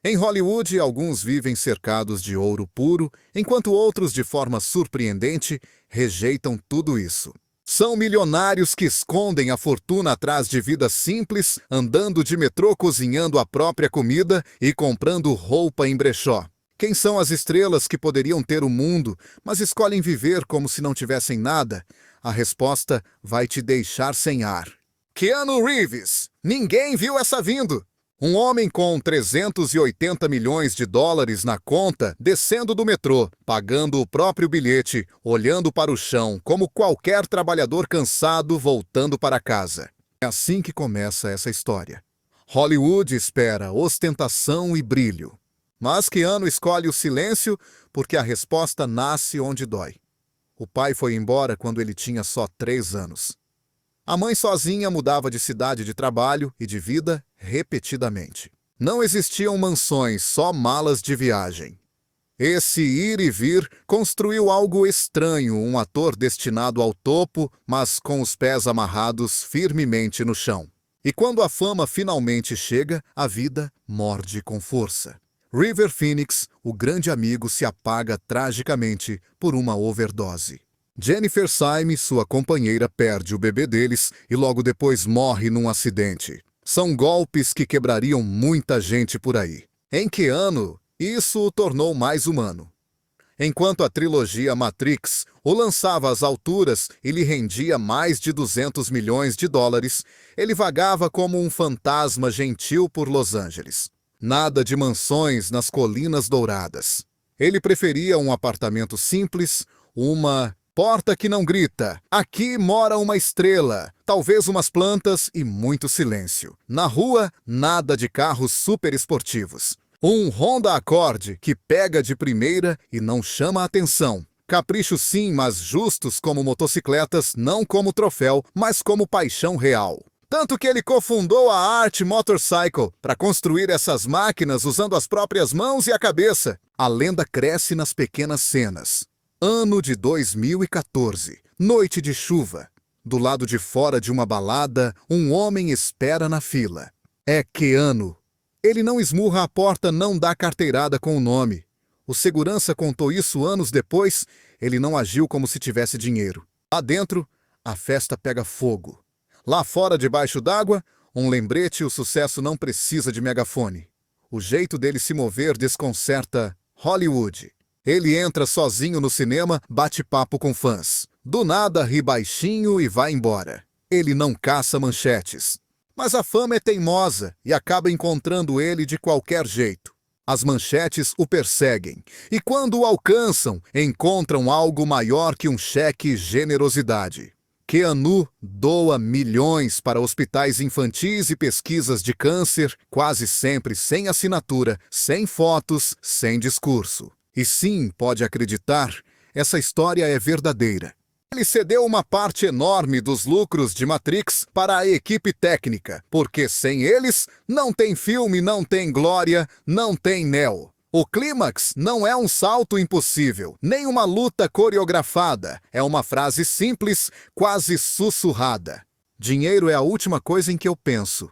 Em Hollywood, alguns vivem cercados de ouro puro, enquanto outros, de forma surpreendente, rejeitam tudo isso. São milionários que escondem a fortuna atrás de vidas simples, andando de metrô, cozinhando a própria comida e comprando roupa em brechó. Quem são as estrelas que poderiam ter o mundo, mas escolhem viver como se não tivessem nada? A resposta vai te deixar sem ar. Keanu Reeves. Ninguém viu essa vindo. Um homem com 380 milhões de dólares na conta, descendo do metrô, pagando o próprio bilhete, olhando para o chão, como qualquer trabalhador cansado voltando para casa. É assim que começa essa história. Hollywood espera ostentação e brilho. Mas Keanu escolhe o silêncio porque a resposta nasce onde dói. O pai foi embora quando ele tinha só 3 anos. A mãe sozinha mudava de cidade de trabalho e de vida repetidamente. Não existiam mansões, só malas de viagem. Esse ir e vir construiu algo estranho, um ator destinado ao topo, mas com os pés amarrados firmemente no chão. E quando a fama finalmente chega, a vida morde com força. River Phoenix, o grande amigo, se apaga tragicamente por uma overdose. Jennifer Syme, sua companheira, perde o bebê deles e logo depois morre num acidente. São golpes que quebrariam muita gente por aí. Em Keanu, isso o tornou mais humano. Enquanto a trilogia Matrix o lançava às alturas e lhe rendia mais de 200 milhões de dólares, ele vagava como um fantasma gentil por Los Angeles. Nada de mansões nas Colinas Douradas. Ele preferia um apartamento simples, uma porta que não grita. Aqui mora uma estrela, talvez umas plantas e muito silêncio. Na rua, nada de carros super esportivos. Um Honda Accord que pega de primeira e não chama a atenção. Caprichos sim, mas justos como motocicletas, não como troféu, mas como paixão real. Tanto que ele cofundou a Art Motorcycle para construir essas máquinas usando as próprias mãos e a cabeça. A lenda cresce nas pequenas cenas. Ano de 2014. Noite de chuva. Do lado de fora de uma balada, um homem espera na fila. É Keanu. Ele não esmurra a porta, não dá carteirada com o nome. O segurança contou isso anos depois, ele não agiu como se tivesse dinheiro. Lá dentro, a festa pega fogo. Lá fora, debaixo d'água, um lembrete: o sucesso não precisa de megafone. O jeito dele se mover desconcerta Hollywood. Ele entra sozinho no cinema, bate papo com fãs. Do nada, ri baixinho e vai embora. Ele não caça manchetes. Mas a fama é teimosa e acaba encontrando ele de qualquer jeito. As manchetes o perseguem. E quando o alcançam, encontram algo maior que um cheque generosidade. Keanu doa milhões para hospitais infantis e pesquisas de câncer, quase sempre sem assinatura, sem fotos, sem discurso. E sim, pode acreditar, essa história é verdadeira. Ele cedeu uma parte enorme dos lucros de Matrix para a equipe técnica, porque sem eles não tem filme, não tem glória, não tem Neo. O clímax não é um salto impossível, nem uma luta coreografada. É uma frase simples, quase sussurrada. Dinheiro é a última coisa em que eu penso.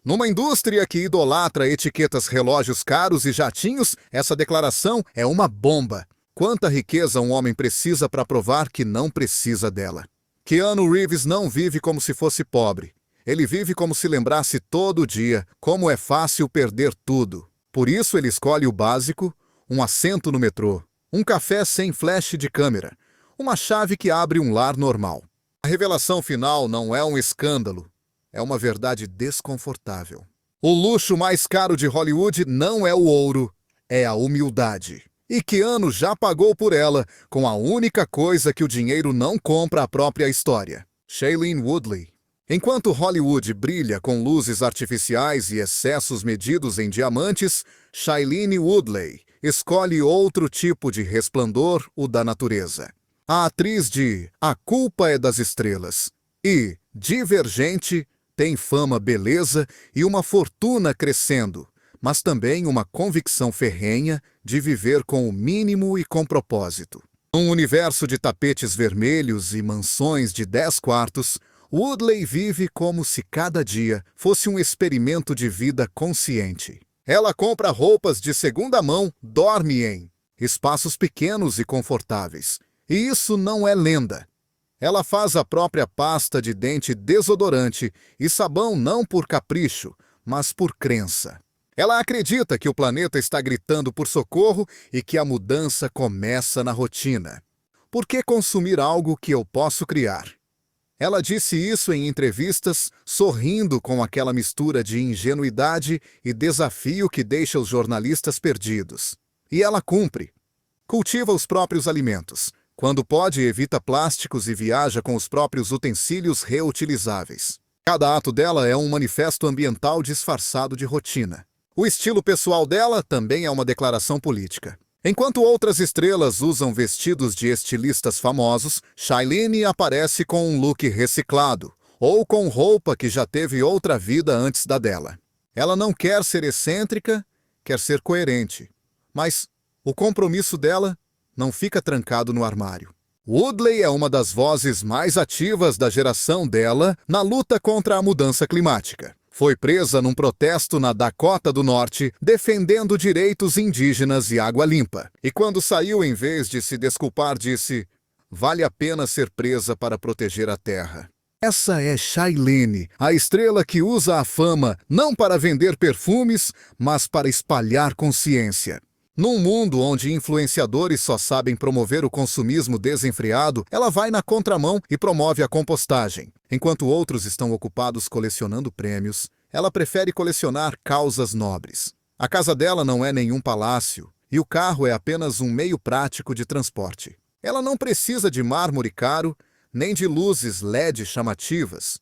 Numa indústria que idolatra etiquetas, relógios caros e jatinhos, essa declaração é uma bomba. Quanta riqueza um homem precisa para provar que não precisa dela? Keanu Reeves não vive como se fosse pobre. Ele vive como se lembrasse todo dia como é fácil perder tudo. Por isso ele escolhe o básico: um assento no metrô, um café sem flash de câmera, uma chave que abre um lar normal. A revelação final não é um escândalo. É uma verdade desconfortável. O luxo mais caro de Hollywood não é o ouro, é a humildade. E Keanu já pagou por ela com a única coisa que o dinheiro não compra: a própria história. Shailene Woodley. Enquanto Hollywood brilha com luzes artificiais e excessos medidos em diamantes, Shailene Woodley escolhe outro tipo de resplandor, o da natureza. A atriz de A Culpa é das Estrelas e Divergente tem fama, beleza e uma fortuna crescendo, mas também uma convicção ferrenha de viver com o mínimo e com propósito. Num universo de tapetes vermelhos e mansões de 10 quartos, Woodley vive como se cada dia fosse um experimento de vida consciente. Ela compra roupas de segunda mão, dorme em espaços pequenos e confortáveis. E isso não é lenda. Ela faz a própria pasta de dente desodorante e sabão não por capricho, mas por crença. Ela acredita que o planeta está gritando por socorro e que a mudança começa na rotina. Por que consumir algo que eu posso criar? Ela disse isso em entrevistas, sorrindo com aquela mistura de ingenuidade e desafio que deixa os jornalistas perdidos. E ela cumpre. Cultiva os próprios alimentos. Quando pode, evita plásticos e viaja com os próprios utensílios reutilizáveis. Cada ato dela é um manifesto ambiental disfarçado de rotina. O estilo pessoal dela também é uma declaração política. Enquanto outras estrelas usam vestidos de estilistas famosos, Shailene aparece com um look reciclado, ou com roupa que já teve outra vida antes da dela. Ela não quer ser excêntrica, quer ser coerente. Mas o compromisso dela não fica trancado no armário. Woodley é uma das vozes mais ativas da geração dela na luta contra a mudança climática. Foi presa num protesto na Dakota do Norte, defendendo direitos indígenas e água limpa. E quando saiu, em vez de se desculpar, disse: "Vale a pena ser presa para proteger a terra." Essa é Shailene, a estrela que usa a fama não para vender perfumes, mas para espalhar consciência. Num mundo onde influenciadores só sabem promover o consumismo desenfreado, ela vai na contramão e promove a compostagem. Enquanto outros estão ocupados colecionando prêmios, ela prefere colecionar causas nobres. A casa dela não é nenhum palácio, e o carro é apenas um meio prático de transporte. Ela não precisa de mármore caro, nem de luzes LED chamativas.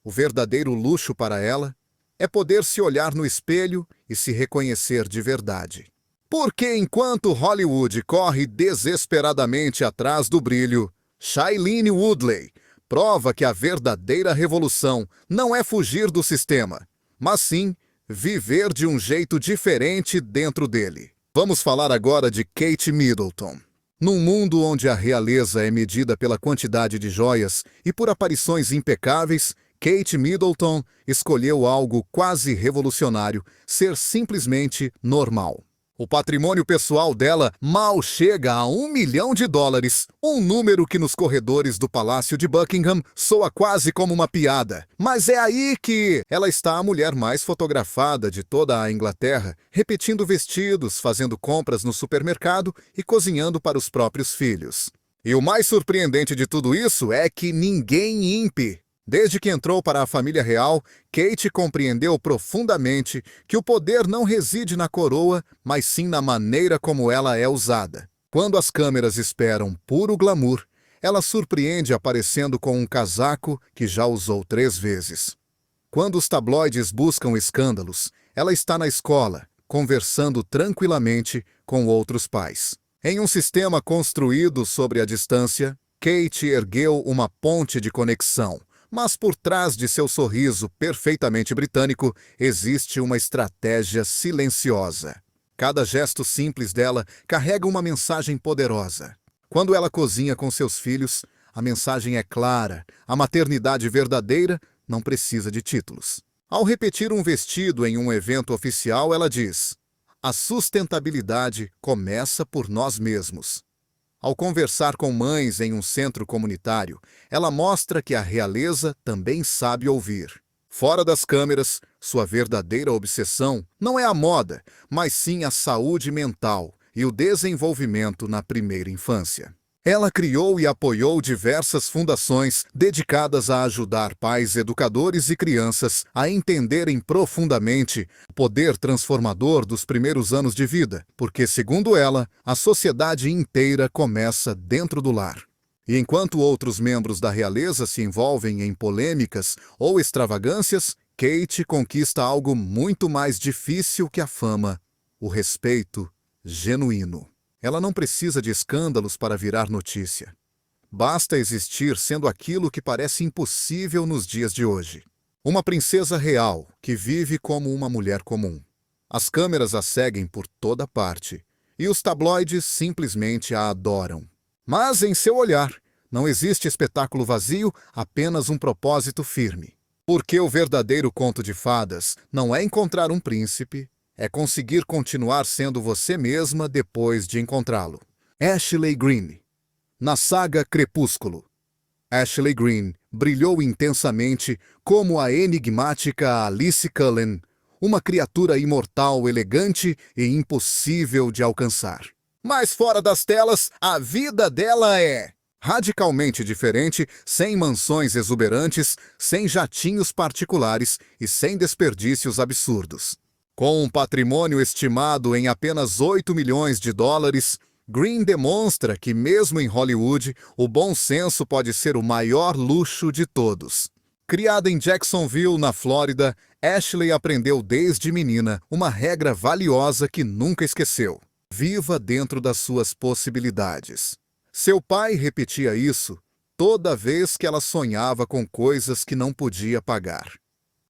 O verdadeiro luxo para ela é poder se olhar no espelho e se reconhecer de verdade. Porque enquanto Hollywood corre desesperadamente atrás do brilho, Shailene Woodley prova que a verdadeira revolução não é fugir do sistema, mas sim viver de um jeito diferente dentro dele. Vamos falar agora de Kate Middleton. Num mundo onde a realeza é medida pela quantidade de joias e por aparições impecáveis, Kate Middleton escolheu algo quase revolucionário: ser simplesmente normal. O patrimônio pessoal dela mal chega a $1 milhão, um número que nos corredores do Palácio de Buckingham soa quase como uma piada. Mas é aí que ela está, a mulher mais fotografada de toda a Inglaterra, repetindo vestidos, fazendo compras no supermercado e cozinhando para os próprios filhos. E o mais surpreendente de tudo isso é que ninguém impe. Desde que entrou para a família real, Kate compreendeu profundamente que o poder não reside na coroa, mas sim na maneira como ela é usada. Quando as câmeras esperam puro glamour, ela surpreende aparecendo com um casaco que já usou 3 vezes. Quando os tabloides buscam escândalos, ela está na escola, conversando tranquilamente com outros pais. Em um sistema construído sobre a distância, Kate ergueu uma ponte de conexão. Mas por trás de seu sorriso perfeitamente britânico, existe uma estratégia silenciosa. Cada gesto simples dela carrega uma mensagem poderosa. Quando ela cozinha com seus filhos, a mensagem é clara: a maternidade verdadeira não precisa de títulos. Ao repetir um vestido em um evento oficial, ela diz: "A sustentabilidade começa por nós mesmos." Ao conversar com mães em um centro comunitário, ela mostra que a realeza também sabe ouvir. Fora das câmeras, sua verdadeira obsessão não é a moda, mas sim a saúde mental e o desenvolvimento na primeira infância. Ela criou e apoiou diversas fundações dedicadas a ajudar pais, educadores e crianças a entenderem profundamente o poder transformador dos primeiros anos de vida, porque, segundo ela, a sociedade inteira começa dentro do lar. E enquanto outros membros da realeza se envolvem em polêmicas ou extravagâncias, Kate conquista algo muito mais difícil que a fama: o respeito genuíno. Ela não precisa de escândalos para virar notícia. Basta existir sendo aquilo que parece impossível nos dias de hoje. Uma princesa real que vive como uma mulher comum. As câmeras a seguem por toda parte e os tabloides simplesmente a adoram. Mas em seu olhar não existe espetáculo vazio, apenas um propósito firme. Porque o verdadeiro conto de fadas não é encontrar um príncipe, é conseguir continuar sendo você mesma depois de encontrá-lo. Ashley Greene. Na saga Crepúsculo, Ashley Greene brilhou intensamente como a enigmática Alice Cullen, uma criatura imortal, elegante e impossível de alcançar. Mas fora das telas, a vida dela é radicalmente diferente, sem mansões exuberantes, sem jatinhos particulares e sem desperdícios absurdos. Com um patrimônio estimado em apenas 8 milhões de dólares, Greene demonstra que, mesmo em Hollywood, o bom senso pode ser o maior luxo de todos. Criada em Jacksonville, na Flórida, Ashley aprendeu desde menina uma regra valiosa que nunca esqueceu: viva dentro das suas possibilidades. Seu pai repetia isso toda vez que ela sonhava com coisas que não podia pagar.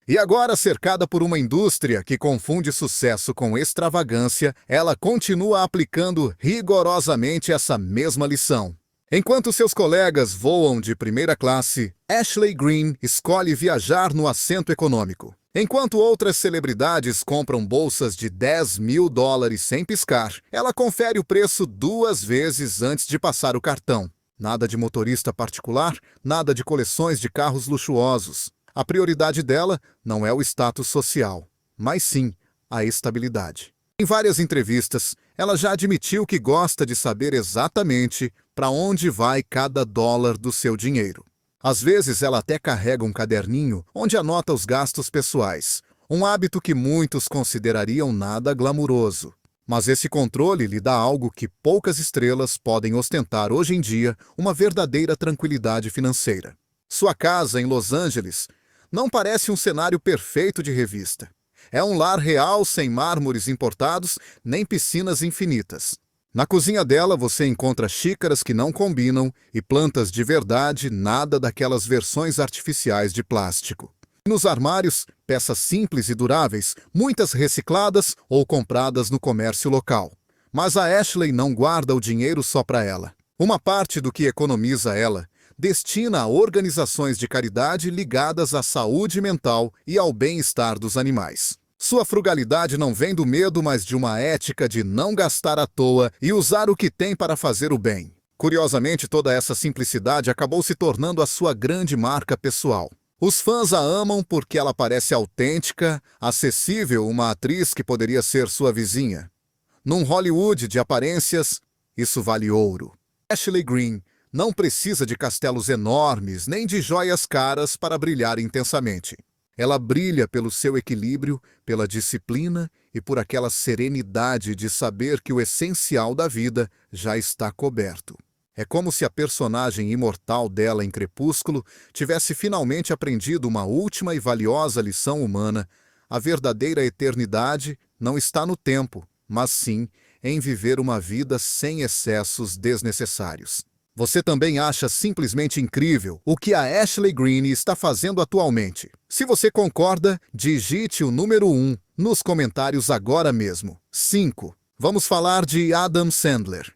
E agora, cercada por uma indústria que confunde sucesso com extravagância, ela continua aplicando rigorosamente essa mesma lição. Enquanto seus colegas voam de primeira classe, Ashley Greene escolhe viajar no assento econômico. Enquanto outras celebridades compram bolsas de 10 mil dólares sem piscar, ela confere o preço 2 vezes antes de passar o cartão. Nada de motorista particular, nada de coleções de carros luxuosos. A prioridade dela não é o status social, mas sim a estabilidade. Em várias entrevistas, ela já admitiu que gosta de saber exatamente para onde vai cada dólar do seu dinheiro. Às vezes, ela até carrega um caderninho onde anota os gastos pessoais, um hábito que muitos considerariam nada glamuroso. Mas esse controle lhe dá algo que poucas estrelas podem ostentar hoje em dia: uma verdadeira tranquilidade financeira. Sua casa em Los Angeles não parece um cenário perfeito de revista. É um lar real, sem mármores importados, nem piscinas infinitas. Na cozinha dela você encontra xícaras que não combinam e plantas de verdade, nada daquelas versões artificiais de plástico. Nos armários, peças simples e duráveis, muitas recicladas ou compradas no comércio local. Mas a Ashley não guarda o dinheiro só para ela. Uma parte do que economiza ela destina a organizações de caridade ligadas à saúde mental e ao bem-estar dos animais. Sua frugalidade não vem do medo, mas de uma ética de não gastar à toa e usar o que tem para fazer o bem. Curiosamente, toda essa simplicidade acabou se tornando a sua grande marca pessoal. Os fãs a amam porque ela parece autêntica, acessível, uma atriz que poderia ser sua vizinha. Num Hollywood de aparências, isso vale ouro. Ashley Greene não precisa de castelos enormes nem de joias caras para brilhar intensamente. Ela brilha pelo seu equilíbrio, pela disciplina e por aquela serenidade de saber que o essencial da vida já está coberto. É como se a personagem imortal dela em Crepúsculo tivesse finalmente aprendido uma última e valiosa lição humana: a verdadeira eternidade não está no tempo, mas sim em viver uma vida sem excessos desnecessários. Você também acha simplesmente incrível o que a Ashley Greene está fazendo atualmente? Se você concorda, digite o número 1 nos comentários agora mesmo. 5. Vamos falar de Adam Sandler.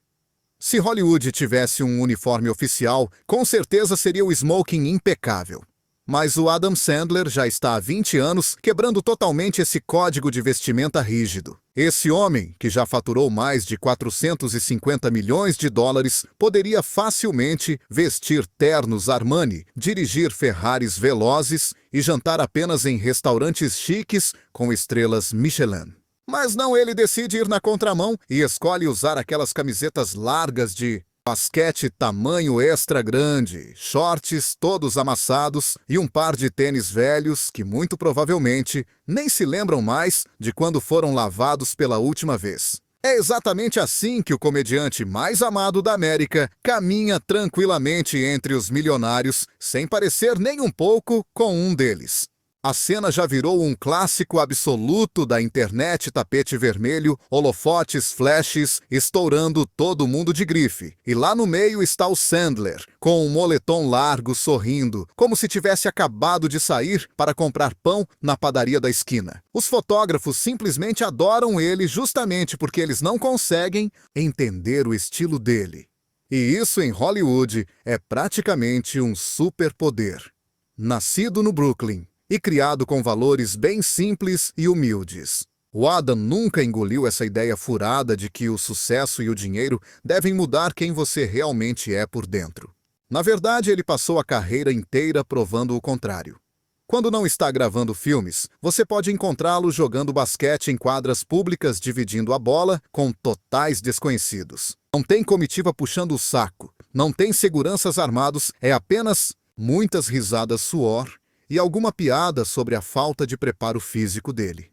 Se Hollywood tivesse um uniforme oficial, com certeza seria o smoking impecável. Mas o Adam Sandler já está há 20 anos quebrando totalmente esse código de vestimenta rígido. Esse homem, que já faturou mais de 450 milhões de dólares, poderia facilmente vestir ternos Armani, dirigir Ferraris velozes e jantar apenas em restaurantes chiques com estrelas Michelin. Mas não, ele decide ir na contramão e escolhe usar aquelas camisetas largas de basquete tamanho extra grande, shorts todos amassados e um par de tênis velhos que muito provavelmente nem se lembram mais de quando foram lavados pela última vez. É exatamente assim que o comediante mais amado da América caminha tranquilamente entre os milionários, sem parecer nem um pouco com um deles. A cena já virou um clássico absoluto da internet: tapete vermelho, holofotes, flashes, estourando todo mundo de grife. E lá no meio está o Sandler, com um moletom largo, sorrindo, como se tivesse acabado de sair para comprar pão na padaria da esquina. Os fotógrafos simplesmente adoram ele justamente porque eles não conseguem entender o estilo dele. E isso em Hollywood é praticamente um superpoder. Nascido no Brooklyn e criado com valores bem simples e humildes, O Adam nunca engoliu essa ideia furada de que o sucesso e o dinheiro devem mudar quem você realmente é por dentro. Na verdade, ele passou a carreira inteira provando o contrário. Quando não está gravando filmes, você pode encontrá-lo jogando basquete em quadras públicas dividindo a bola com totais desconhecidos. Não tem comitiva puxando o saco, não tem seguranças armados, é apenas muitas risadas suor e alguma piada sobre a falta de preparo físico dele.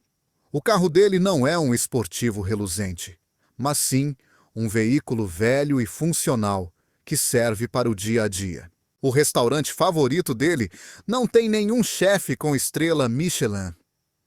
O carro dele não é um esportivo reluzente, mas sim um veículo velho e funcional que serve para o dia a dia. O restaurante favorito dele não tem nenhum chefe com estrela Michelin,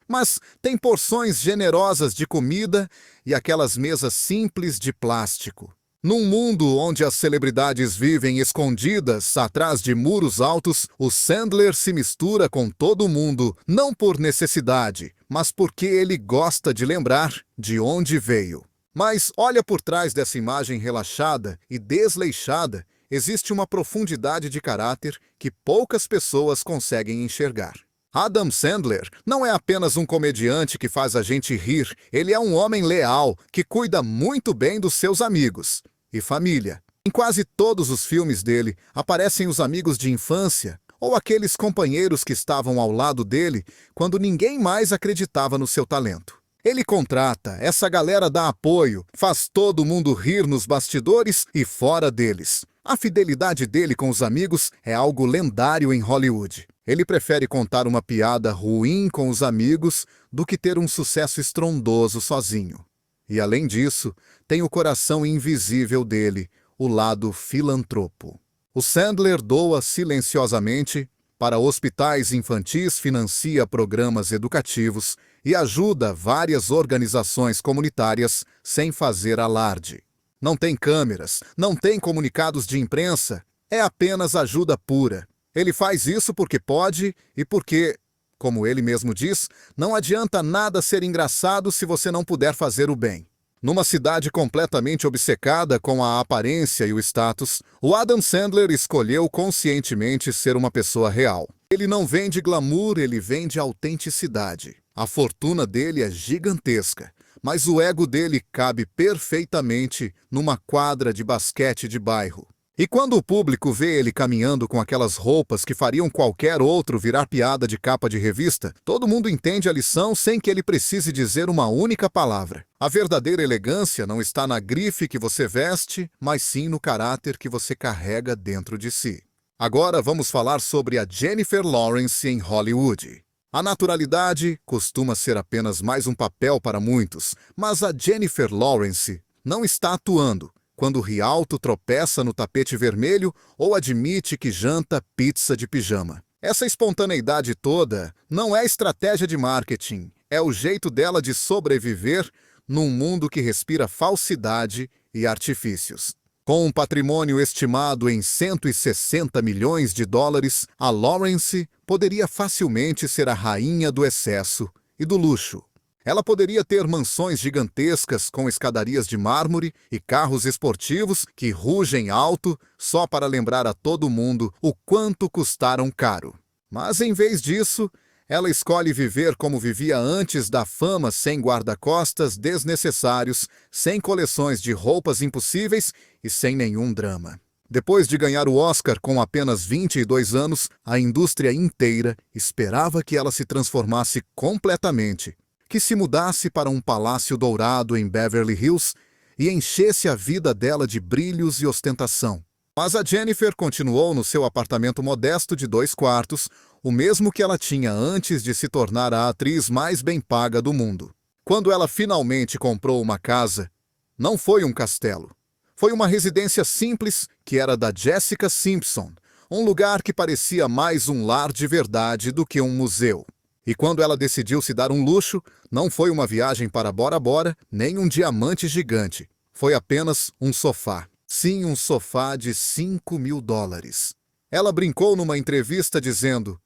mas tem porções generosas de comida e aquelas mesas simples de plástico. Num mundo onde as celebridades vivem escondidas atrás de muros altos, o Sandler se mistura com todo mundo, não por necessidade, mas porque ele gosta de lembrar de onde veio. Mas olha por trás dessa imagem relaxada e desleixada, existe uma profundidade de caráter que poucas pessoas conseguem enxergar. Adam Sandler não é apenas um comediante que faz a gente rir, ele é um homem leal que cuida muito bem dos seus amigos e família. Em quase todos os filmes dele aparecem os amigos de infância ou aqueles companheiros que estavam ao lado dele quando ninguém mais acreditava no seu talento. Ele contrata, essa galera dá apoio, faz todo mundo rir nos bastidores e fora deles. A fidelidade dele com os amigos é algo lendário em Hollywood. Ele prefere contar uma piada ruim com os amigos do que ter um sucesso estrondoso sozinho. E além disso, tem o coração invisível dele, o lado filantropo. O Sandler doa silenciosamente para hospitais infantis, financia programas educativos e ajuda várias organizações comunitárias sem fazer alarde. Não tem câmeras, não tem comunicados de imprensa, é apenas ajuda pura. Ele faz isso porque pode e porque, como ele mesmo diz, não adianta nada ser engraçado se você não puder fazer o bem. Numa cidade completamente obcecada com a aparência e o status, o Adam Sandler escolheu conscientemente ser uma pessoa real. Ele não vende glamour, ele vende autenticidade. A fortuna dele é gigantesca, mas o ego dele cabe perfeitamente numa quadra de basquete de bairro. E quando o público vê ele caminhando com aquelas roupas que fariam qualquer outro virar piada de capa de revista, todo mundo entende a lição sem que ele precise dizer uma única palavra. A verdadeira elegância não está na grife que você veste, mas sim no caráter que você carrega dentro de si. Agora vamos falar sobre a Jennifer Lawrence em Hollywood. A naturalidade costuma ser apenas mais um papel para muitos, mas a Jennifer Lawrence não está atuando quando Rialto tropeça no tapete vermelho ou admite que janta pizza de pijama. Essa espontaneidade toda não é estratégia de marketing, é o jeito dela de sobreviver num mundo que respira falsidade e artifícios. Com um patrimônio estimado em 160 milhões de dólares, a Lawrence poderia facilmente ser a rainha do excesso e do luxo. Ela poderia ter mansões gigantescas com escadarias de mármore e carros esportivos que rugem alto só para lembrar a todo mundo o quanto custaram caro. Mas em vez disso, ela escolhe viver como vivia antes da fama, sem guarda-costas desnecessários, sem coleções de roupas impossíveis e sem nenhum drama. Depois de ganhar o Oscar com apenas 22 anos, a indústria inteira esperava que ela se transformasse completamente, que se mudasse para um palácio dourado em Beverly Hills e enchesse a vida dela de brilhos e ostentação. Mas a Jennifer continuou no seu apartamento modesto de 2 quartos, o mesmo que ela tinha antes de se tornar a atriz mais bem paga do mundo. Quando ela finalmente comprou uma casa, não foi um castelo. Foi uma residência simples que era da Jessica Simpson, um lugar que parecia mais um lar de verdade do que um museu. E quando ela decidiu se dar um luxo, não foi uma viagem para Bora Bora, nem um diamante gigante. Foi apenas um sofá. Sim, um sofá de $5.000. Ela brincou numa entrevista dizendo: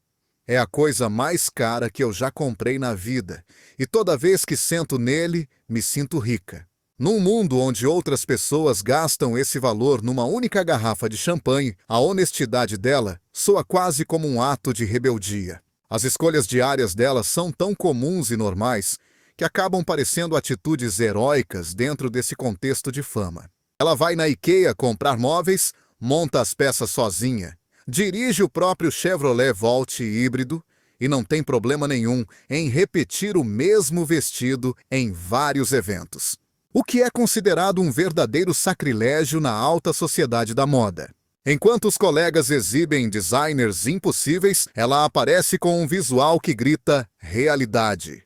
"É a coisa mais cara que eu já comprei na vida, e toda vez que sento nele, me sinto rica." Num mundo onde outras pessoas gastam esse valor numa única garrafa de champanhe, a honestidade dela soa quase como um ato de rebeldia. As escolhas diárias dela são tão comuns e normais que acabam parecendo atitudes heróicas dentro desse contexto de fama. Ela vai na IKEA comprar móveis, monta as peças sozinha, dirige o próprio Chevrolet Volt híbrido e não tem problema nenhum em repetir o mesmo vestido em vários eventos, o que é considerado um verdadeiro sacrilégio na alta sociedade da moda. Enquanto os colegas exibem designers impossíveis, ela aparece com um visual que grita realidade.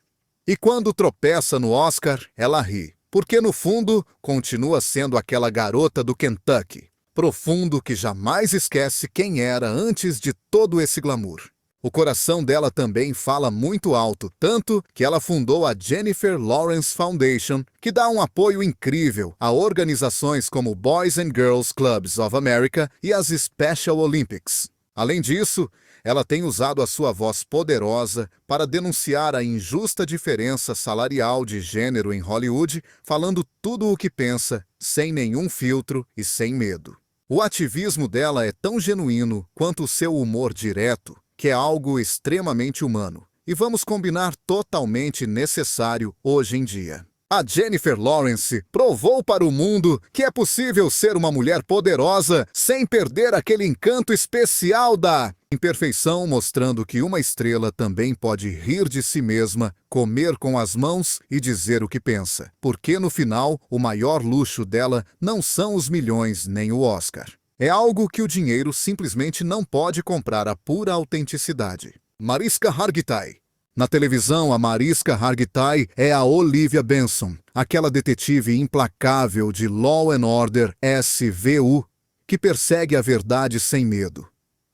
E quando tropeça no Oscar, ela ri, porque no fundo continua sendo aquela garota do Kentucky, profundo que jamais esquece quem era antes de todo esse glamour. O coração dela também fala muito alto, tanto que ela fundou a Jennifer Lawrence Foundation, que dá um apoio incrível a organizações como Boys and Girls Clubs of America e as Special Olympics. Além disso, ela tem usado a sua voz poderosa para denunciar a injusta diferença salarial de gênero em Hollywood, falando tudo o que pensa, sem nenhum filtro e sem medo. O ativismo dela é tão genuíno quanto o seu humor direto, que é algo extremamente humano, e vamos combinar totalmente necessário hoje em dia. A Jennifer Lawrence provou para o mundo que é possível ser uma mulher poderosa sem perder aquele encanto especial da imperfeição, mostrando que uma estrela também pode rir de si mesma, comer com as mãos e dizer o que pensa, porque no final o maior luxo dela não são os milhões nem o Oscar. É algo que o dinheiro simplesmente não pode comprar, a pura autenticidade. Mariska Hargitay. Na televisão, a Mariska Hargitay é a Olivia Benson, aquela detetive implacável de Law and Order SVU, que persegue a verdade sem medo.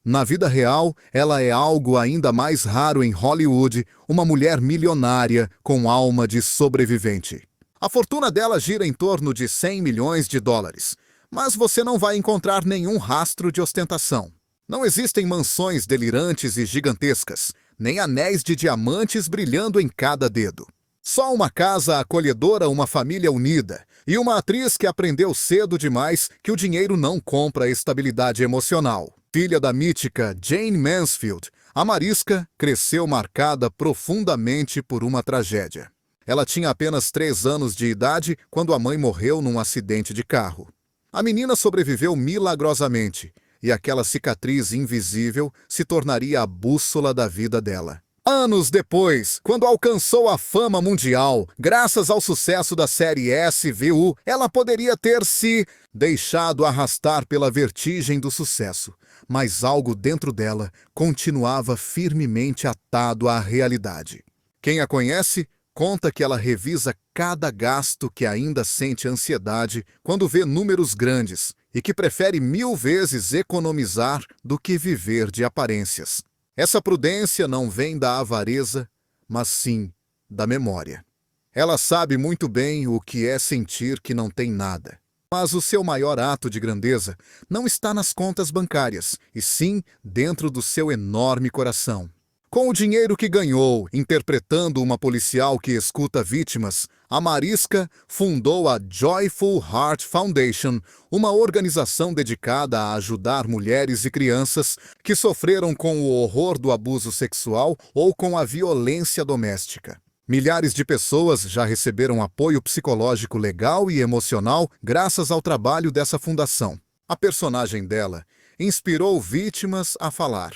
Na vida real, ela é algo ainda mais raro em Hollywood, uma mulher milionária com alma de sobrevivente. A fortuna dela gira em torno de 100 milhões de dólares. Mas você não vai encontrar nenhum rastro de ostentação. Não existem mansões delirantes e gigantescas, nem anéis de diamantes brilhando em cada dedo. Só uma casa acolhedora, uma família unida e uma atriz que aprendeu cedo demais que o dinheiro não compra estabilidade emocional. Filha da mítica Jane Mansfield, a Mariska cresceu marcada profundamente por uma tragédia. Ela tinha apenas 3 anos de idade quando a mãe morreu num acidente de carro. A menina sobreviveu milagrosamente, e aquela cicatriz invisível se tornaria a bússola da vida dela. Anos depois, quando alcançou a fama mundial, graças ao sucesso da série SVU, ela poderia ter se deixado arrastar pela vertigem do sucesso, mas algo dentro dela continuava firmemente atado à realidade. Quem a conhece conta que ela revisa cada gasto, que ainda sente ansiedade quando vê números grandes e que prefere 1000 vezes economizar do que viver de aparências. Essa prudência não vem da avareza, mas sim da memória. Ela sabe muito bem o que é sentir que não tem nada. Mas o seu maior ato de grandeza não está nas contas bancárias, e sim dentro do seu enorme coração. Com o dinheiro que ganhou interpretando uma policial que escuta vítimas, a Mariska fundou a Joyful Heart Foundation, uma organização dedicada a ajudar mulheres e crianças que sofreram com o horror do abuso sexual ou com a violência doméstica. Milhares de pessoas já receberam apoio psicológico legal e emocional graças ao trabalho dessa fundação. A personagem dela inspirou vítimas a falar.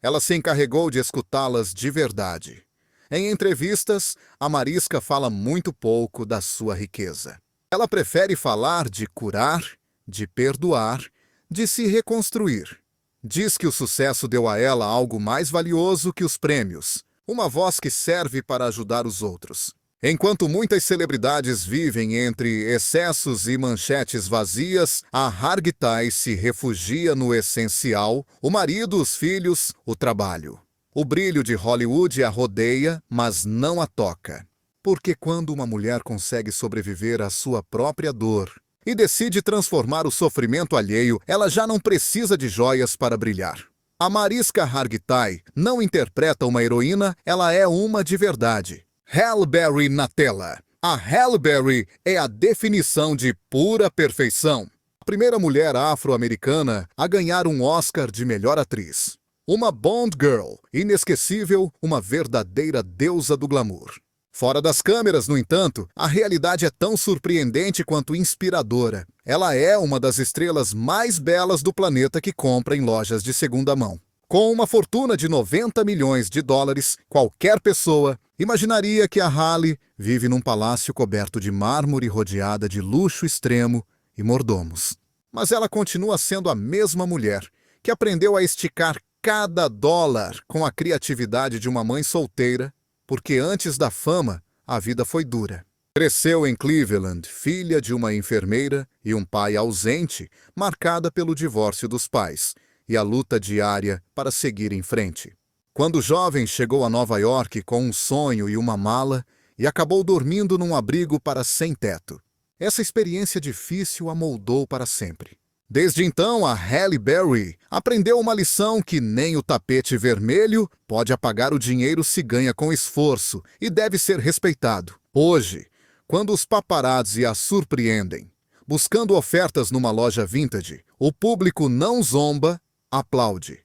Ela se encarregou de escutá-las de verdade. Em entrevistas, a Mariska fala muito pouco da sua riqueza. Ela prefere falar de curar, de perdoar, de se reconstruir. Diz que o sucesso deu a ela algo mais valioso que os prêmios, uma voz que serve para ajudar os outros. Enquanto muitas celebridades vivem entre excessos e manchetes vazias, a Hargitay se refugia no essencial: o marido, os filhos, o trabalho. O brilho de Hollywood a rodeia, mas não a toca. Porque quando uma mulher consegue sobreviver à sua própria dor e decide transformar o sofrimento alheio, ela já não precisa de joias para brilhar. A Mariska Hargitay não interpreta uma heroína, ela é uma de verdade. Halle Berry na tela. A Halle Berry é a definição de pura perfeição. A primeira mulher afro-americana a ganhar um Oscar de melhor atriz. Uma Bond Girl, inesquecível, uma verdadeira deusa do glamour. Fora das câmeras, no entanto, a realidade é tão surpreendente quanto inspiradora. Ela é uma das estrelas mais belas do planeta que compra em lojas de segunda mão. Com uma fortuna de 90 milhões de dólares, qualquer pessoa imaginaria que a Halle vive num palácio coberto de mármore rodeada de luxo extremo e mordomos. Mas ela continua sendo a mesma mulher que aprendeu a esticar cada dólar com a criatividade de uma mãe solteira, porque antes da fama, a vida foi dura. Cresceu em Cleveland, filha de uma enfermeira e um pai ausente, marcada pelo divórcio dos pais e a luta diária para seguir em frente. Quando jovem, chegou a Nova York com um sonho e uma mala e acabou dormindo num abrigo para sem-teto. Essa experiência difícil a moldou para sempre. Desde então, a Halle Berry aprendeu uma lição que nem o tapete vermelho pode apagar o dinheiro se ganha com esforço e deve ser respeitado. Hoje, quando os paparazzi a surpreendem, buscando ofertas numa loja vintage, o público não zomba, aplaude.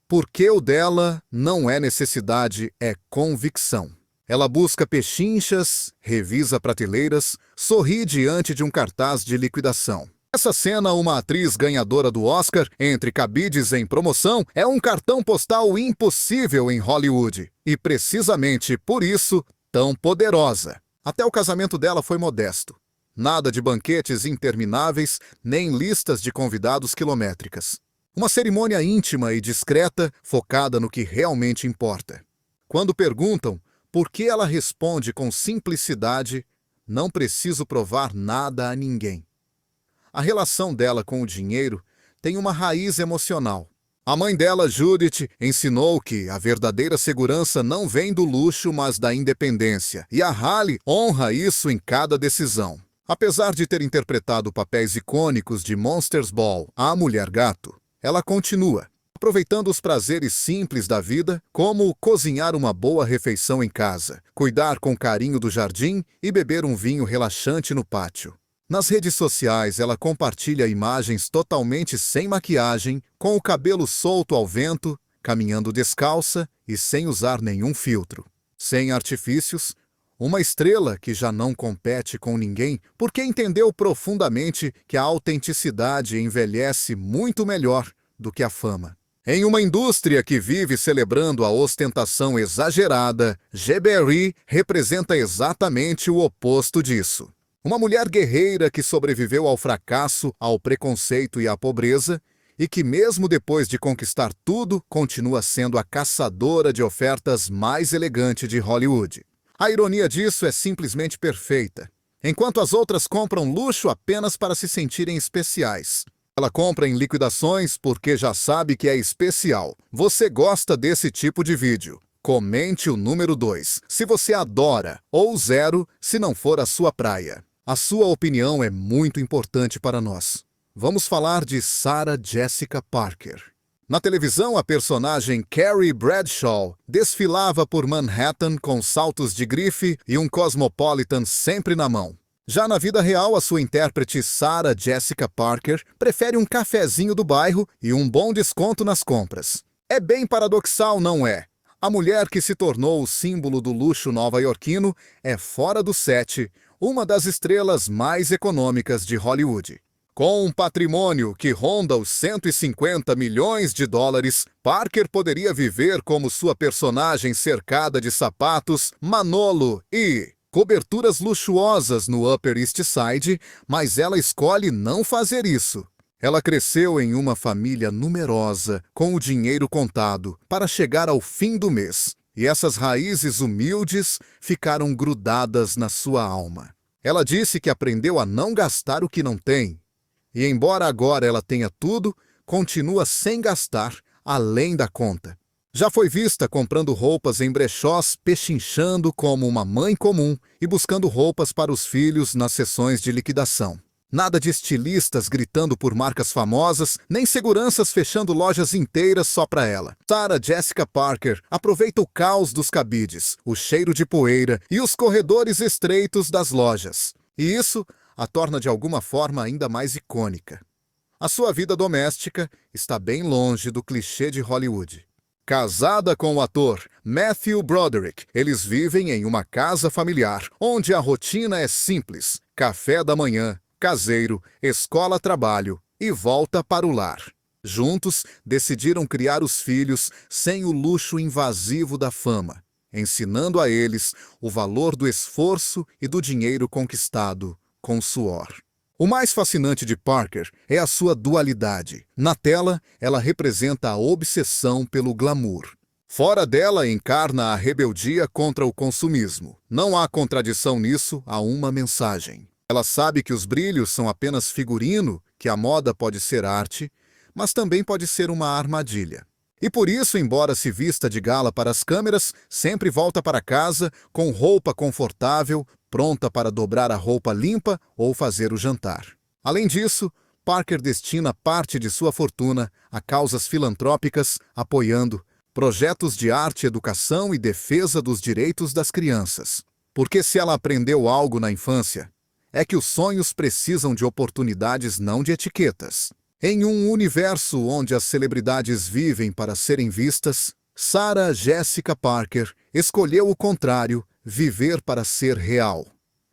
Porque o dela não é necessidade, é convicção. Ela busca pechinchas, revisa prateleiras, sorri diante de um cartaz de liquidação. Essa cena, uma atriz ganhadora do Oscar, entre cabides em promoção, é um cartão postal impossível em Hollywood. E precisamente por isso, tão poderosa. Até o casamento dela foi modesto. Nada de banquetes intermináveis, nem listas de convidados quilométricas. Uma cerimônia íntima e discreta, focada no que realmente importa. Quando perguntam por que, ela responde com simplicidade: não preciso provar nada a ninguém. A relação dela com o dinheiro tem uma raiz emocional. A mãe dela, Judith, ensinou que a verdadeira segurança não vem do luxo, mas da independência. E a Halle honra isso em cada decisão. Apesar de ter interpretado papéis icônicos de Monsters Ball, a Mulher Gato, ela continua aproveitando os prazeres simples da vida, como cozinhar uma boa refeição em casa, cuidar com carinho do jardim e beber um vinho relaxante no pátio. Nas redes sociais, ela compartilha imagens totalmente sem maquiagem, com o cabelo solto ao vento, caminhando descalça e sem usar nenhum filtro. Sem artifícios, uma estrela que já não compete com ninguém porque entendeu profundamente que a autenticidade envelhece muito melhor do que a fama. Em uma indústria que vive celebrando a ostentação exagerada, Halle Berry representa exatamente o oposto disso. Uma mulher guerreira que sobreviveu ao fracasso, ao preconceito e à pobreza, e que mesmo depois de conquistar tudo, continua sendo a caçadora de ofertas mais elegante de Hollywood. A ironia disso é simplesmente perfeita. Enquanto as outras compram luxo apenas para se sentirem especiais, ela compra em liquidações porque já sabe que é especial. Você gosta desse tipo de vídeo? Comente o número 2 se você adora, ou 0 se não for a sua praia. A sua opinião é muito importante para nós. Vamos falar de Sarah Jessica Parker. Na televisão, a personagem Carrie Bradshaw desfilava por Manhattan com saltos de grife e um Cosmopolitan sempre na mão. Já na vida real, a sua intérprete Sarah Jessica Parker prefere um cafezinho do bairro e um bom desconto nas compras. É bem paradoxal, não é? A mulher que se tornou o símbolo do luxo nova-iorquino é, fora do set, uma das estrelas mais econômicas de Hollywood. Com um patrimônio que ronda os 150 milhões de dólares, Parker poderia viver como sua personagem cercada de sapatos, Manolo e coberturas luxuosas no Upper East Side, mas ela escolhe não fazer isso. Ela cresceu em uma família numerosa, com o dinheiro contado, para chegar ao fim do mês. E essas raízes humildes ficaram grudadas na sua alma. Ela disse que aprendeu a não gastar o que não tem. E embora agora ela tenha tudo, continua sem gastar, além da conta. Já foi vista comprando roupas em brechós, pechinchando como uma mãe comum e buscando roupas para os filhos nas sessões de liquidação. Nada de estilistas gritando por marcas famosas, nem seguranças fechando lojas inteiras só para ela. Sarah Jessica Parker aproveita o caos dos cabides, o cheiro de poeira e os corredores estreitos das lojas. E isso a torna de alguma forma ainda mais icônica. A sua vida doméstica está bem longe do clichê de Hollywood. Casada com o ator Matthew Broderick, eles vivem em uma casa familiar, onde a rotina é simples: café da manhã, caseiro, escola-trabalho e volta para o lar. Juntos, decidiram criar os filhos sem o luxo invasivo da fama, ensinando a eles o valor do esforço e do dinheiro conquistado com suor. O mais fascinante de Parker é a sua dualidade. Na tela, ela representa a obsessão pelo glamour. Fora dela, encarna a rebeldia contra o consumismo. Não há contradição nisso, há uma mensagem. Ela sabe que os brilhos são apenas figurino, que a moda pode ser arte, mas também pode ser uma armadilha. E por isso, embora se vista de gala para as câmeras, sempre volta para casa com roupa confortável, pronta para dobrar a roupa limpa ou fazer o jantar. Além disso, Parker destina parte de sua fortuna a causas filantrópicas, apoiando projetos de arte, educação e defesa dos direitos das crianças. Porque se ela aprendeu algo na infância, é que os sonhos precisam de oportunidades, não de etiquetas. Em um universo onde as celebridades vivem para serem vistas, Sarah Jessica Parker escolheu o contrário: viver para ser real.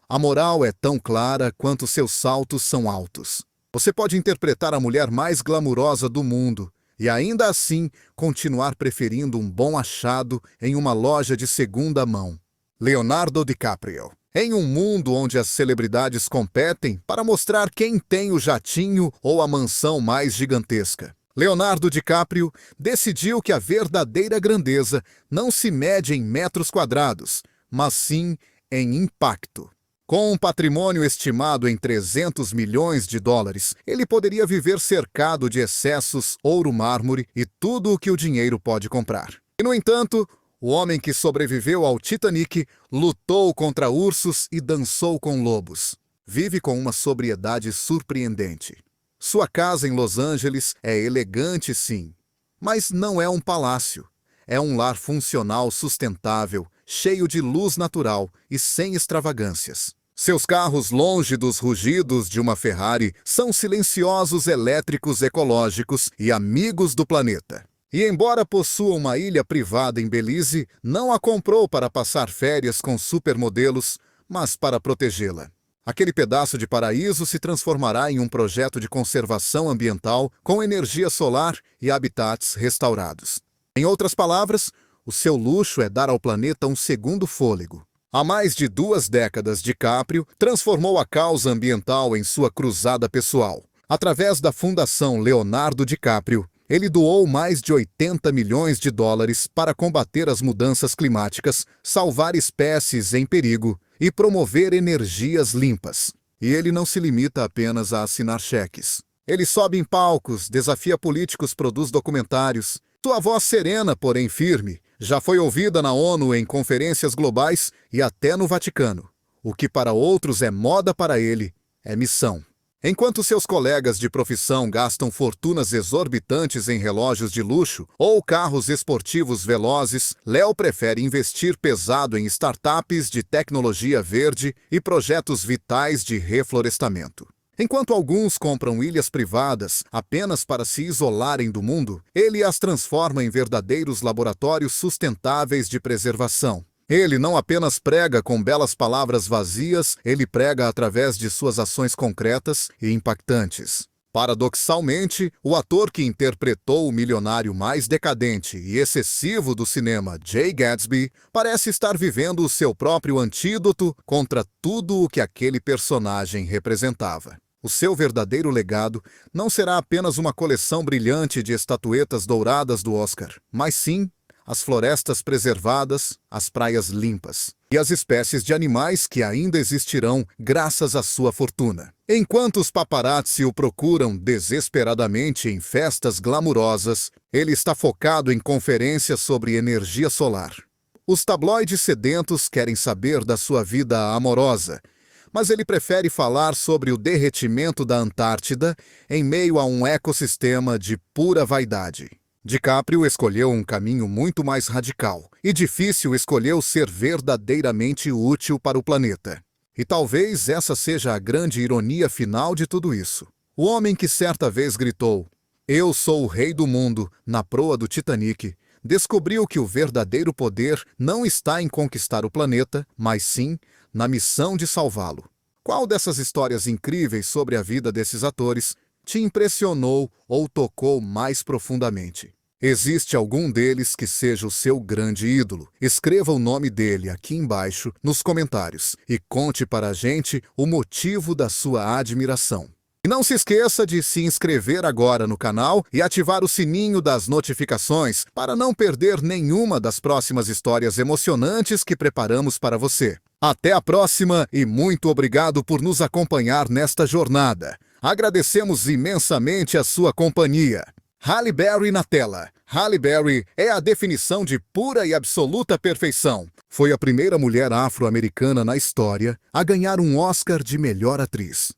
A moral é tão clara quanto seus saltos são altos. Você pode interpretar a mulher mais glamurosa do mundo e ainda assim continuar preferindo um bom achado em uma loja de segunda mão. Leonardo DiCaprio. Em um mundo onde as celebridades competem para mostrar quem tem o jatinho ou a mansão mais gigantesca, Leonardo DiCaprio decidiu que a verdadeira grandeza não se mede em metros quadrados, mas sim em impacto. Com um patrimônio estimado em 300 milhões de dólares, ele poderia viver cercado de excessos, ouro-mármore e tudo o que o dinheiro pode comprar. E, no entanto, o homem que sobreviveu ao Titanic lutou contra ursos e dançou com lobos. Vive com uma sobriedade surpreendente. Sua casa em Los Angeles é elegante, sim, mas não é um palácio. É um lar funcional, sustentável, cheio de luz natural e sem extravagâncias. Seus carros, longe dos rugidos de uma Ferrari, são silenciosos, elétricos, ecológicos e amigos do planeta. E embora possua uma ilha privada em Belize, não a comprou para passar férias com supermodelos, mas para protegê-la. Aquele pedaço de paraíso se transformará em um projeto de conservação ambiental com energia solar e habitats restaurados. Em outras palavras, o seu luxo é dar ao planeta um segundo fôlego. Há mais de 2 décadas, DiCaprio transformou a causa ambiental em sua cruzada pessoal. Através da Fundação Leonardo DiCaprio, ele doou mais de 80 milhões de dólares para combater as mudanças climáticas, salvar espécies em perigo e promover energias limpas. E ele não se limita apenas a assinar cheques. Ele sobe em palcos, desafia políticos, produz documentários. Sua voz serena, porém firme, já foi ouvida na ONU em conferências globais e até no Vaticano. O que para outros é moda, para ele é missão. Enquanto seus colegas de profissão gastam fortunas exorbitantes em relógios de luxo ou carros esportivos velozes, Léo prefere investir pesado em startups de tecnologia verde e projetos vitais de reflorestamento. Enquanto alguns compram ilhas privadas apenas para se isolarem do mundo, ele as transforma em verdadeiros laboratórios sustentáveis de preservação. Ele não apenas prega com belas palavras vazias, ele prega através de suas ações concretas e impactantes. Paradoxalmente, o ator que interpretou o milionário mais decadente e excessivo do cinema, Jay Gatsby, parece estar vivendo o seu próprio antídoto contra tudo o que aquele personagem representava. O seu verdadeiro legado não será apenas uma coleção brilhante de estatuetas douradas do Oscar, mas sim as florestas preservadas, as praias limpas e as espécies de animais que ainda existirão graças à sua fortuna. Enquanto os paparazzi o procuram desesperadamente em festas glamurosas, ele está focado em conferências sobre energia solar. Os tabloides sedentos querem saber da sua vida amorosa, mas ele prefere falar sobre o derretimento da Antártida em meio a um ecossistema de pura vaidade. DiCaprio escolheu um caminho muito mais radical e difícil: escolheu ser verdadeiramente útil para o planeta. E talvez essa seja a grande ironia final de tudo isso. O homem que certa vez gritou: "Eu sou o rei do mundo", na proa do Titanic, descobriu que o verdadeiro poder não está em conquistar o planeta, mas sim na missão de salvá-lo. Qual dessas histórias incríveis sobre a vida desses atores te impressionou ou tocou mais profundamente? Existe algum deles que seja o seu grande ídolo? Escreva o nome dele aqui embaixo nos comentários e conte para a gente o motivo da sua admiração. E não se esqueça de se inscrever agora no canal e ativar o sininho das notificações para não perder nenhuma das próximas histórias emocionantes que preparamos para você. Até a próxima e muito obrigado por nos acompanhar nesta jornada. Agradecemos imensamente a sua companhia. Halle Berry na tela. Halle Berry é a definição de pura e absoluta perfeição. Foi a primeira mulher afro-americana na história a ganhar um Oscar de melhor atriz.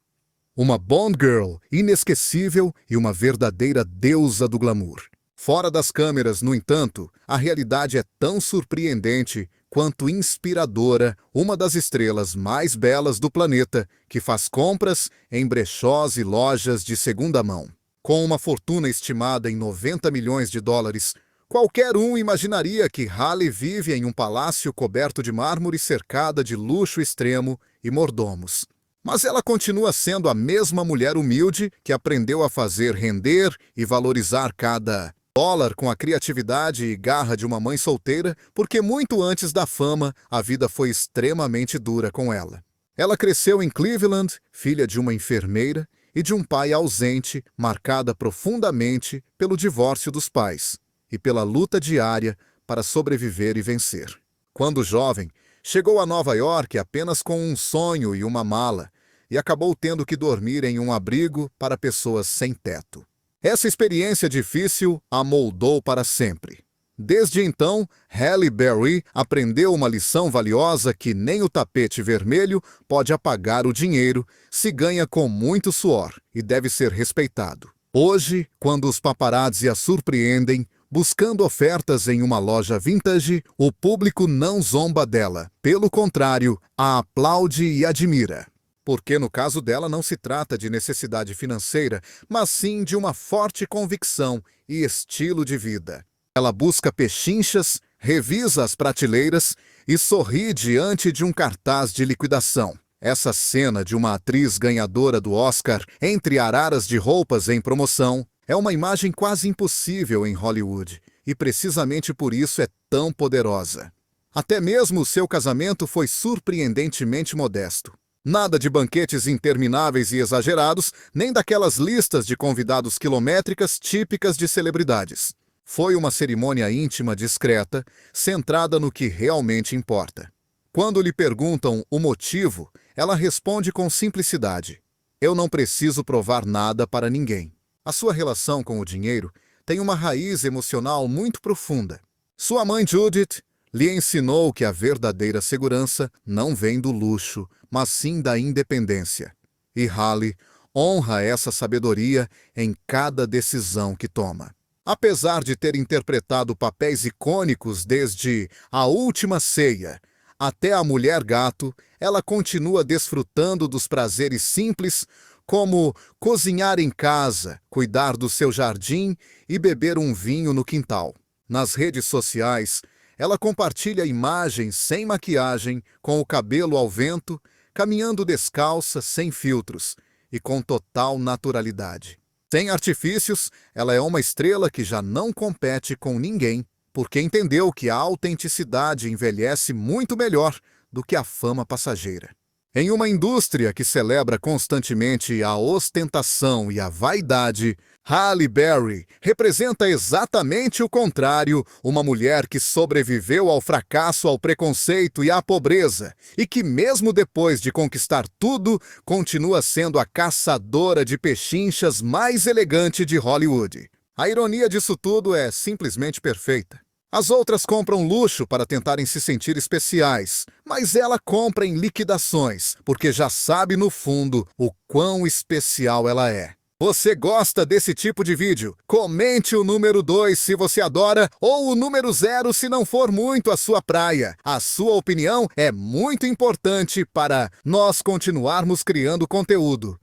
Uma Bond Girl inesquecível e uma verdadeira deusa do glamour. Fora das câmeras, no entanto, a realidade é tão surpreendente quanto inspiradora, uma das estrelas mais belas do planeta, que faz compras em brechós e lojas de segunda mão. Com uma fortuna estimada em 90 milhões de dólares, qualquer um imaginaria que Halle vive em um palácio coberto de mármore cercada de luxo extremo e mordomos. Mas ela continua sendo a mesma mulher humilde que aprendeu a fazer render e valorizar cada dólar com a criatividade e garra de uma mãe solteira, porque muito antes da fama, a vida foi extremamente dura com ela. Ela cresceu em Cleveland, filha de uma enfermeira e de um pai ausente, marcada profundamente pelo divórcio dos pais e pela luta diária para sobreviver e vencer. Quando jovem, chegou a Nova York apenas com um sonho e uma mala, e acabou tendo que dormir em um abrigo para pessoas sem teto. Essa experiência difícil a moldou para sempre. Desde então, Halle Berry aprendeu uma lição valiosa que nem o tapete vermelho pode apagar o dinheiro se ganha com muito suor e deve ser respeitado. Hoje, quando os paparazzi a surpreendem, buscando ofertas em uma loja vintage, o público não zomba dela. Pelo contrário, a aplaude e admira. Porque no caso dela não se trata de necessidade financeira, mas sim de uma forte convicção e estilo de vida. Ela busca pechinchas, revisa as prateleiras e sorri diante de um cartaz de liquidação. Essa cena de uma atriz ganhadora do Oscar entre araras de roupas em promoção é uma imagem quase impossível em Hollywood, e precisamente por isso é tão poderosa. Até mesmo o seu casamento foi surpreendentemente modesto. Nada de banquetes intermináveis e exagerados, nem daquelas listas de convidados quilométricas típicas de celebridades. Foi uma cerimônia íntima discreta, centrada no que realmente importa. Quando lhe perguntam o motivo, ela responde com simplicidade: "Eu não preciso provar nada para ninguém." A sua relação com o dinheiro tem uma raiz emocional muito profunda. Sua mãe Judith lhe ensinou que a verdadeira segurança não vem do luxo, mas sim da independência. E Halle honra essa sabedoria em cada decisão que toma. Apesar de ter interpretado papéis icônicos desde A Última Ceia até A Mulher Gato, ela continua desfrutando dos prazeres simples, como cozinhar em casa, cuidar do seu jardim e beber um vinho no quintal. Nas redes sociais, ela compartilha imagens sem maquiagem, com o cabelo ao vento, caminhando descalça, sem filtros e com total naturalidade. Sem artifícios, ela é uma estrela que já não compete com ninguém, porque entendeu que a autenticidade envelhece muito melhor do que a fama passageira. Em uma indústria que celebra constantemente a ostentação e a vaidade, Halle Berry representa exatamente o contrário, uma mulher que sobreviveu ao fracasso, ao preconceito e à pobreza, e que mesmo depois de conquistar tudo, continua sendo a caçadora de pechinchas mais elegante de Hollywood. A ironia disso tudo é simplesmente perfeita. As outras compram luxo para tentarem se sentir especiais, mas ela compra em liquidações, porque já sabe no fundo o quão especial ela é. Você gosta desse tipo de vídeo? Comente o número 2 se você adora, ou o número 0 se não for muito a sua praia. A sua opinião é muito importante para nós continuarmos criando conteúdo.